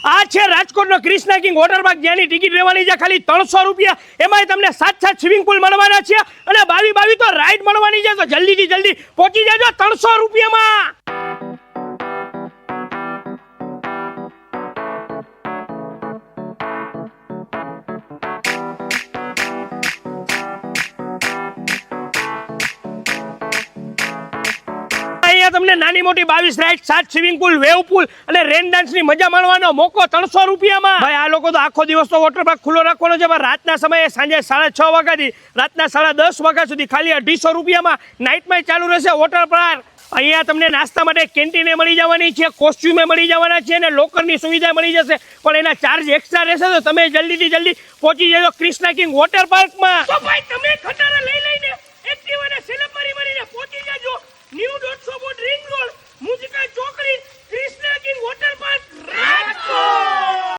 આ છે રાજકોટનો Krishna king water park, જેની ટિકિટ રહેવાની છે ખાલી 300 રૂપિયા. એમાંય તમને 7 સ્વિમિંગ પૂલ મળવાના છે અને 22 તો રાઈડ મળવાની છે. તો જલ્દીથી જલ્દી પહોંચી જાજો 300 રૂપિયામાં. તમને નાની મોટી 22 રાઈડ, 7 સ્વિમિંગ પૂલ, વેવ પૂલ અને રેન ડાન્સ ની મજા માણવાનો મોકો 300 રૂપિયામાં. ભાઈ આ લોકો તો આખો દિવસ તો વોટર પાર્ક ખુલ્લો રાખવાનો છે, પણ રાતના સમયે સાંજે 6:30 વાગ્યાથી રાતના 10:30 વાગ્યા સુધી ખાલી 250 રૂપિયામાં નાઇટમાં ચાલુ રહેશે વોટર પાર્ક. અહીંયા તમને નાસ્તા માટે કેન્ટીને મળી જવાની છે, કોસ્ચ્યુમે મળી જવાના છે અને લોકરની સુવિધા મળી જશે, પણ એના ચાર્જ એક્સ્ટ્રા રહેશે. તો તમે જલ્દીથી જલ્દી પહોંચી જજો ક્રિષ્ના કિંગ વોટર પાર્કમાં. તો ભાઈ તમે ખટારા લઈને એક્ટિવાને સેલેબ મારીને પહોંચી જાજો ન્યૂ .100 રિંગ રોડ, મુજકા ચોકડી, ક્રિષ્ના કિંગ વોટર પાર્ક.